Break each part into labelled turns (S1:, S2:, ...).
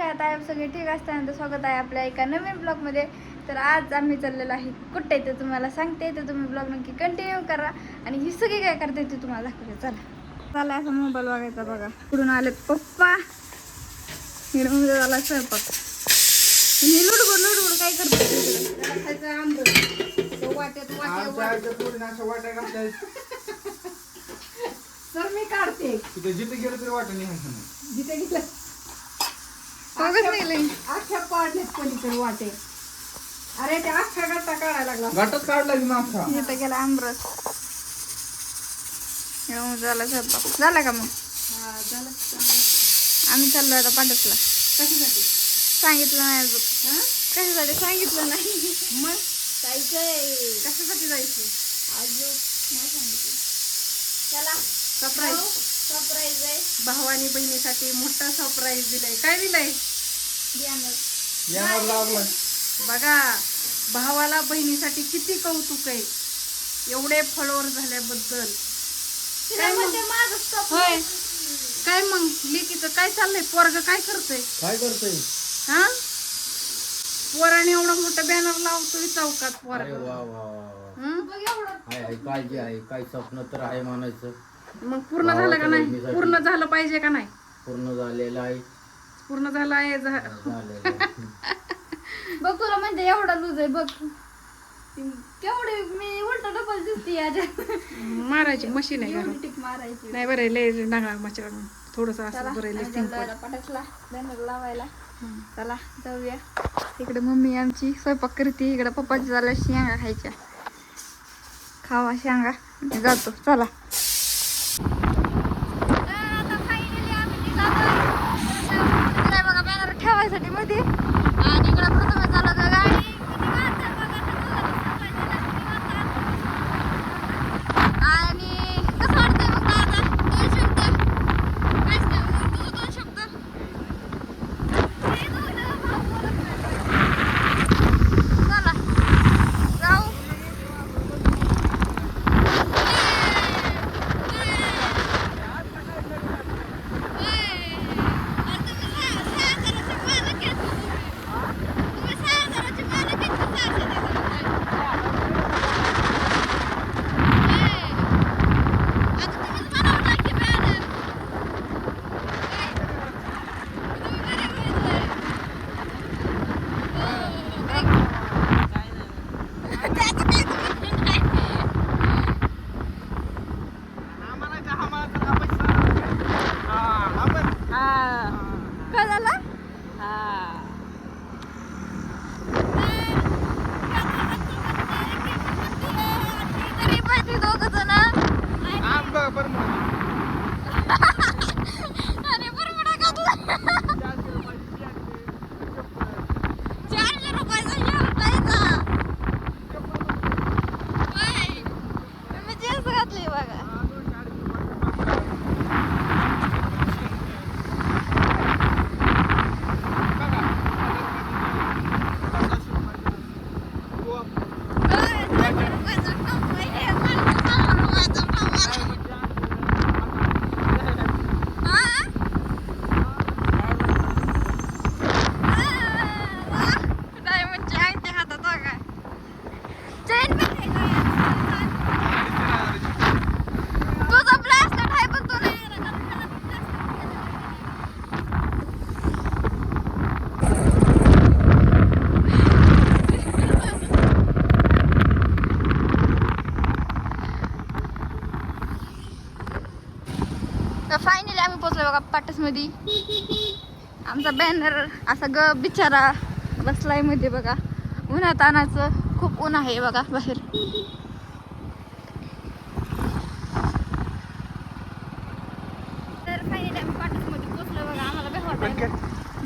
S1: आहात? आहे सगळे ठीक असताना स्वागत आहे आपल्या एका नवीन ब्लॉगमध्ये. तर आज आम्ही चाललेलो आहे कुठे ते तुम्हाला सांगते, तर तुम्ही ब्लॉग नक्की कंटिन्यू करा आणि ही सगळी काय करते ते तुम्हाला दाखवते. चला असा मोबाईल बघायचा बघा. पुढून आलेत पप्पा, इकडे झाला स्वयंपाक. लुडबुड काय करते
S2: तर मी काढते
S3: जिथे गेलं तरी वाटत नाही.
S2: जिथे गेलं अख्ख्या पाडलेत पलीकडे वाटे. अरे ते अख्खा गट्टा काढायला लागला.
S3: घाटात काढला की मागचा.
S1: इथं गेला आमरस. झाला स्वयंपाक झाला का? मग
S2: हा झालं.
S1: आम्ही चाललो आता पांडसला.
S2: कशासाठी
S1: सांगितलं नाही अजून. कशासाठी सांगितलं नाही.
S2: मग
S1: जायचंय.
S2: कशासाठी जायचं
S1: अजून नाही सांगितलं. चला
S2: सरप्राईज.
S1: सरप्राईज आहे.
S2: भावानी बहिणीसाठी मोठा सरप्राईज दिलाय. काय दिलंय
S3: यावर लागला.
S2: बघा, भावाला बहिणीसाठी किती कौतुक आहे. एवढे फॉलोअर झाल्याबद्दल. काय मग? होय, काय मग लेकीचं काय चाललंय? पोरग काय करतोय?
S3: काय करतोय?
S2: हा, पोराने एवढा मोठा बॅनर लावतोय चौकात.
S3: अरे
S2: पोरग
S3: वा वा वा. आहे काळजी आहे. काय स्वप्न तर आहे म्हणायचं.
S2: मग पूर्ण झालं का नाही? पूर्ण झालं पाहिजे का नाही?
S3: पूर्ण झालेलं आहे.
S2: पूर्ण झालं आहे.
S3: झालेलं आहे.
S1: बघ तुला म्हणते एवढा लूज आहे बघ. केवढे मी उलटा डबल दिसते याच्यात.
S2: मारायची मशीन आहे
S1: एवढी
S2: घरात.
S1: टिक मारायची.
S2: नाही बरं, लय डांगळा मच्छर थोडस असं बरं लय सिंपल.
S1: पटाकला बॅनर लावायला. चला जाऊया. इकडे मम्मी आमची स्वयंपाक करते, इकडे पप्पाची झाल्या शेंगा खायच्या. खावा शेंगा, जातो. चला बघा बॅनर ठेवायसाठी मध्ये. आणि इकडे प्रथम चालू गाडी. आणि कसं वाटतंय मग आता? 2 शब्द तुझं 2 शब्द. चला जाऊ. काय झालं? तरी पाहिजे दोघं जण. आणि बरोबर घातला. 400 रुपयाचा शर्ट आहे का? होय. मी जीन्स घातली बघा. फायनली आम्ही पोहोचलो बघा पाटसमध्ये. आमचा बॅनर असा ग बिचारा बसलाय मध्ये बघा. उन्हात आणायचं खूप ऊन आहे बघा बाहेर. तर फायनली आम्ही पाटसमध्ये पोहोचलो बघा. आम्हाला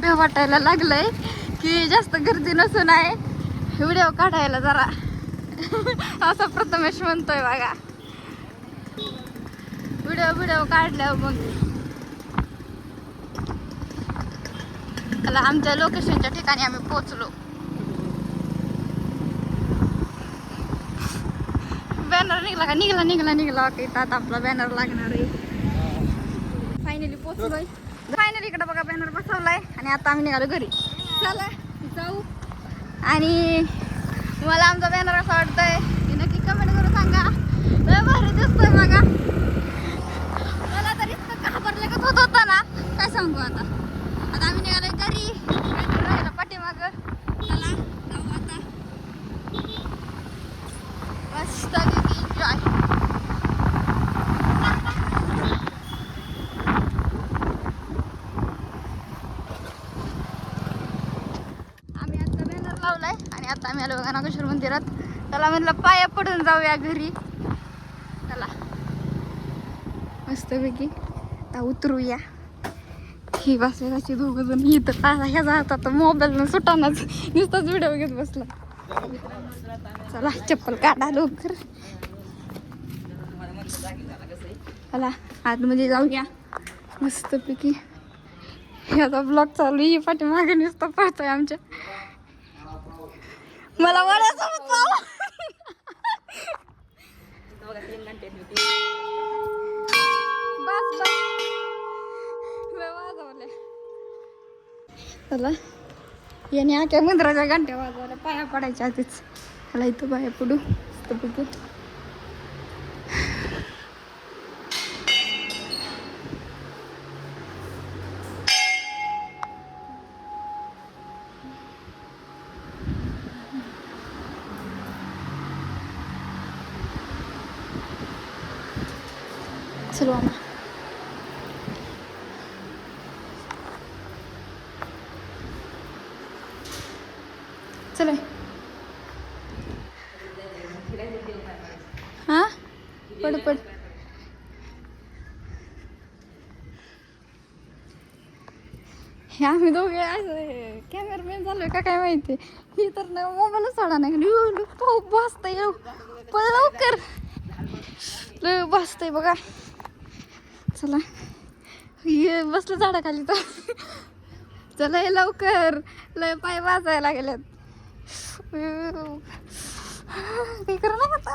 S1: भेव वाटायला लागलंय की जास्त गर्दी नसून आहे व्हिडिओ काढायला जरा असं प्रथमेश म्हणतोय बघा. व्हिडिओ काढल्यावर मग त्याला आमच्या लोकेशनच्या ठिकाणी आम्ही पोहोचलो. बॅनर निघला का? निघला की आता आपला बॅनर लागणार आहे. फायनली पोहोचलोय. फायनली इकडे बघा बॅनर बसवलाय आणि आता आम्ही निघालो घरी. चला जाऊ. आणि तुम्हाला आमचा बॅनर कसा वाटतोय हे नक्की कमेंट करून सांगा. लय भारी दिसतोय बघा. मला तर इतकं घाबरल्यागत होत होता ना काय सांगू. आता आता आम्ही निघालोय घरी पाठीमाग. चला जाऊ आता मस्त एन्जॉय. लावलाय आणि आता आम्ही आलो बघा नागेश्वर मंदिरात. त्याला म्हटलं पाया पडून जाऊया घरी. चला मस्तपैकी आता उतरूया. ही बसले कशी दोघं जण इथं ह्याचा हातात मोबाईल सुटानाच नुसताच व्हिडिओ घेत बसला. चला चप्पल काढा लवकर. चला आतमध्ये जाऊया मस्तपैकी. ह्याचा ब्लॉग चालू आहे. पाठीमागे नुसतं पळतोय आमच्या. मला वड्यासोबत चालू. बस बस वाजवले. चला याने आख्या मंदिराच्या घंट्या वाजवल्या पाया पडायच्या आधीच. मला इथं पाया पडू मस्तपैकी. चलो आम्हा चला. हा पड पड. हे आम्ही दोघे असं कॅमेरामॅन झालोय का काय माहिती. ही तर ना मोबाईलच सोडा नाही. खूप बसतंय पण लवकर लय बसतंय बघा. चला हे बसलं झाडाखाली तर. चला हे लवकर लय पाय वाजायला लागलेत. काही करा ना आता.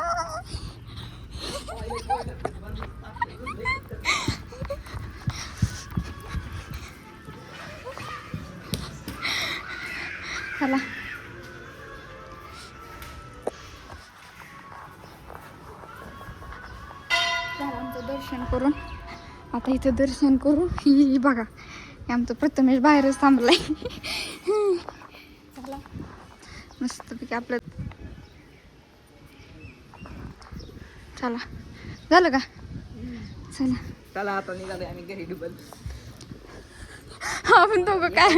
S1: चला आमचं दर्शन करून आता इथं दर्शन करू. ही बघा आमचं प्रथमेश बाहेरच थांबलाय. चला मस्तपैकी आपलं. चला झालं का. चला
S2: चला आता निघाले आम्ही घरी डुबल.
S1: आपण दोघं काय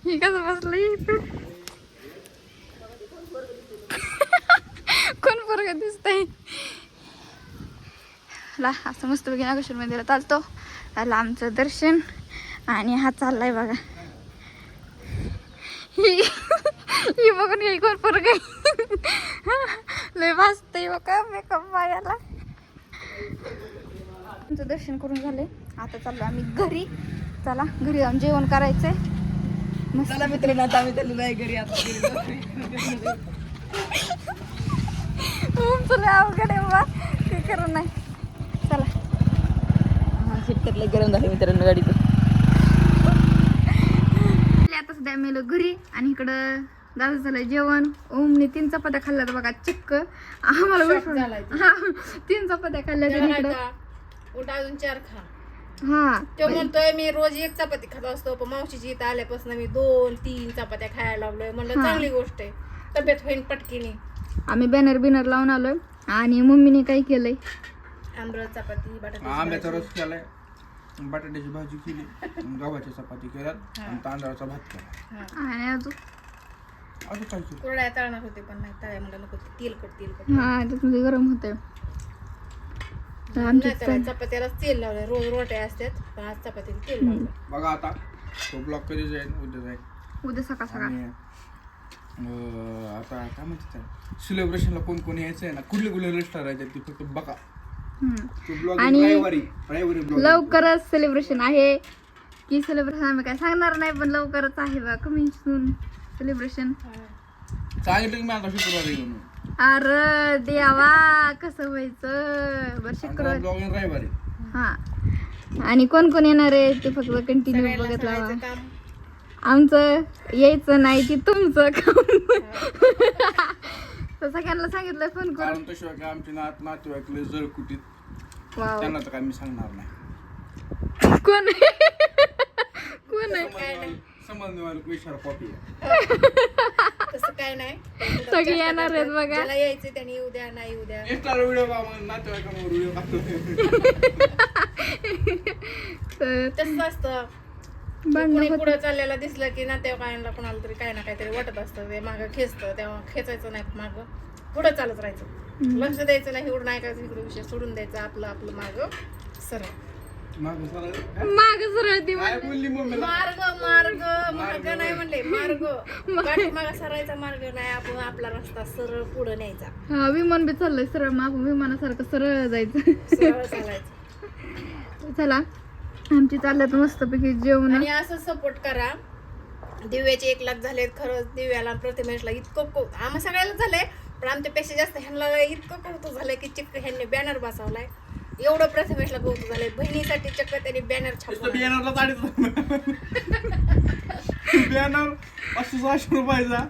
S1: ही कसं बसलं. कोण पोरगं दिसतंय. असं मस्तपैकी नागेश्वर मंदिरात चालतो. आला आमचं दर्शन आणि हा चाललाय बघा. ही बघून ही कोण पोरगं लय वाजतंय बघा मेकअप बायाला. आमचं दर्शन करून झालंय. आता चाललो आम्ही घरी. चला घरी जाऊन जेवण करायचंय. मस्त
S2: मित्रांनो आता आम्ही चाललेलो आहे घरी. आता
S1: तुला अवघड आहे बाबा ते करू नाही. चला
S2: शेतकऱ्याला गरम झाले मित्रांनो गाडीचं.
S1: आता सध्या मेलो घरी आणि इकडं दादा झालं जेवण. ओमने 3 चपात्या खाल्ल्या बघा चिक्क. आम्हाला हा 3 चपात्या खाल्ल्या
S2: उलट अजून 4 खा.
S1: हा
S2: तो म्हणतोय मी रोज 1 चपाती खात असतो पण मावशीची इथं आल्यापासून मी 2-3 चपात्या खायला लागलोय. म्हणलं चांगली गोष्ट आहे. तब्येत होईन पटकीने.
S1: आम्ही बॅनर बिनर लावून आलोय आणि मम्मीने काय केलंय
S2: आंबरस चपाती बटाटा
S3: आंब्याचा रस केलाय. बटाट्याची भाजी केली. गव्हाची चपाती केल्यात आणि तांदळाचा भात केला.
S1: आणि अजून
S3: असं काय केलं.
S2: कुरड्या तळणार होते पण नाही तळ्या म्हणलं नको तेलकट.
S1: हा त्याच्यामध्ये गरम होते. आमची
S2: चपात्याला तेल लावलंय. रोज रोट्या असतात पण आज चपातीला तेल लावलं.
S3: बघा आता तो ब्लॉक कधी जाईल. उद्या जाईल.
S1: उद्या सकाळ सकाळ.
S3: आणि आता काय म्हणतात सेलिब्रेशनला कोण कोण यायचं आहे ना. कुठले लिस्ट राहायचे ती फक्त बघा. तो ब्लॉग
S1: आणि
S3: रविवारी ब्लॉग
S1: लवकरच सेलिब्रेशन आहे की सेलिब्रेशन आम्ही काय सांगणार नाही पण लवकरच आहे बघा. कमी सून सेलिब्रेशन.
S3: सांगितलं की मी आता शुक्रवारी येऊन.
S1: अरे देवा कसं व्हायचं. बरं शुक्रवार
S3: ब्लॉग रविवारी.
S1: हा आणि कोण कोण येणार आहे ते फक्त कंटिन्यू
S2: सगळ्यांना
S1: बघत लावा.
S2: सांगायचं काम.
S1: आमचं यायचं नाही की तुमचं काम. तर सगळ्यांना सांगितलं फोन करून.
S3: कारण तशिवाय काय आमचे नातेवाईकले जळकुटीत
S1: वाव.
S3: त्यांना तर काय मी सांगणार नाही.
S1: कोण आहे? कोण आहे?
S3: समजण्यावाले विचार कॉपी
S2: तसं काय नाही.
S1: सगळे येणार आहेत बघा.
S2: ज्याला यायचं त्याने येऊ द्या, नाही येऊ द्या.
S3: इंस्टाला व्हिडिओ नातेवाईकांवर व्हिडिओ टाकतो.
S1: तर
S2: तसंच असतं.
S1: भांडणं
S2: कोणी
S1: होत-
S2: पुढे चाललेला दिसलं की नातेवाईकांना कोणाला तरी काही ना काहीतरी वाटत असतं. ते मागं खेचतं, तेव्हा खेचायचं नाही मागं, पुढं चालत राहायचं. लक्ष द्यायचं नाही, इकडून ऐकायचं, इकडे विषय सोडून द्यायचा. आपलं आपलं मागं सरळ.
S3: मागं सरळ
S1: माग सरळ ती
S3: काय बोलली मम्मीला?
S2: मार्ग मार्ग मार्ग नाही म्हणले, मार्ग पाठीमागं सरायचा मार्ग नाही. आपण आपला रस्ता सरळ पुढे न्यायचा,
S1: हा विमान बी चाललंय सरळ माग विमानासारखं सरळ जायचं.
S2: सरळ चालायचं.
S1: चला आमची चालल्यात मस्तपैकी जेवण.
S2: आणि असं सपोर्ट करा. दिव्याचे 1 लाख झालेत. खरंच दिव्याला प्रथमेशला इतकं आम्हा सगळ्याला झालंय, पण आमच्यापेक्षा जास्त ह्यांना इतकं कौतुक झालंय की चिक्क ह्यांनी बॅनर बसवलाय. एवढं प्रथमेशला कौतुक झालंय. बहिणीसाठी चक्क त्यांनी बॅनर छापला.
S3: बॅनरला बॅनर 500-600 रुपयाचा.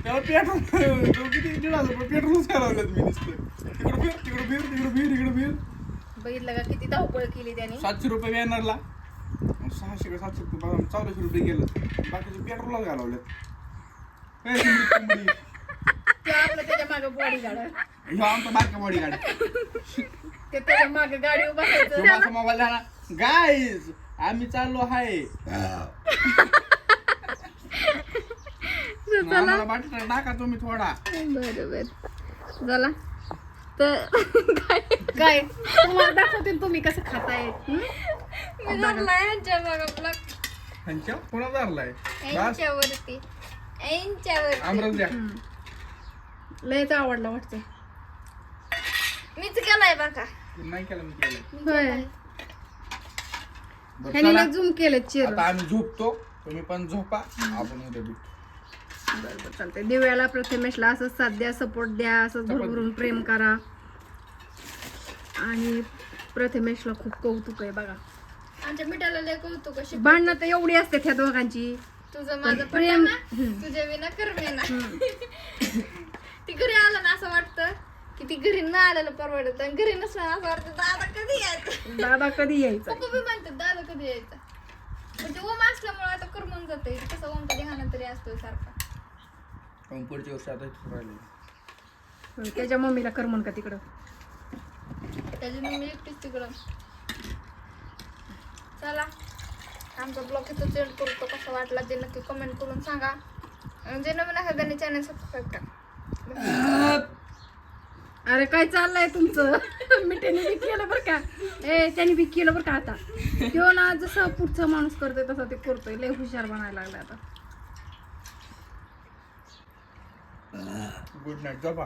S3: त्याला पेट्रोल किती 1,500 रुपये पेट्रोलच करावं मी नुसतं. तिकडं फिर तिकडं फिर तिकडं फिर इकडं फिर.
S2: बघितलं का किती धावपळ केली त्यांनी.
S3: 700 रुपये बॅनरला, 600 का 700 रुपये 1400 रुपये गेलं. बाकीचे पेट्रोलच घालवले.
S2: ते आपलं त्याच्या मागं बॉडी गाड,
S3: ह्यो आमचा बारका बॉडी गाडी.
S2: ते त्याच्या मागं गाडी बसायचं.
S3: माझा मोबाईल झाला गाईज आम्ही चाललो आहे. आम्हाला बटाटा टाका तुम्ही थोडा.
S1: बरोबर चला तर
S2: काय तुम्हाला दाखवते तुम्ही कसं खाताय.
S1: मी धरलाय यांच्या बघा ब्लॉग
S3: ह्यांच्या कोणा धरलाय
S1: यांच्यावरती
S3: आमरस द्या.
S2: लयच आवडला वाटतं.
S1: मीच केलाय बघा.
S3: नाही केलं मी केलं.
S2: होय,
S3: बरं,
S2: ह्याने
S3: चला.
S2: झूम केलं चिर.
S3: आता आम्ही झोपतो, तुम्ही पण झोपा, आपण उद्या भेटू.
S2: बरोबर चालतंय. दिव्याला प्रथमेशला असंच साथ द्या, सपोर्ट द्या, असंच भरभरून प्रेम करा. आणि प्रथमेशला खूप कौतुक आहे बघा.
S1: आमच्या मिठाला लय कौतुक कशी
S2: भांडणं तर एवढी असते त्या दोघांची.
S1: तुझं माझं
S2: प्रेम.
S1: प्रेम तुझ्या विना करमेना. ती घरी आलं ना असं वाटतं की ती घरी न आलेलं परवडत, आणि घरी नसलं असं वाटतं दादा कधी यायचं.
S2: दादा कधी यायचा.
S1: पप्पा बी म्हणतात दादा कधी यायचा. पण ते ओम असल्यामुळे आता करमून जाते. कसं ओम कधी हाणत तरी असतोय सारखा.
S3: पण पुढच्या वर्षी आता इथं राहिले.
S2: त्याच्या मम्मीला करमन का तिकडं.
S1: त्याची मम्मी एकटीच तिकडं. चला आमचा ब्लॉग इथं सेंड करतो. कसा वाटला ते नक्की कमेंट करून सांगा. आणि जे नवीन आहे त्यांनी चॅनल सबस्क्राईब करा.
S2: अरे काय चाललंय तुमचं. मिठ्याने बी केलं बरं का. त्याने बी केलं बरं का. आता तो ना जसं पुढचा माणूस करतोय तसा ते करतोय. लय हुशार बनायला लागला आता.
S3: गुड नाईट झोपा.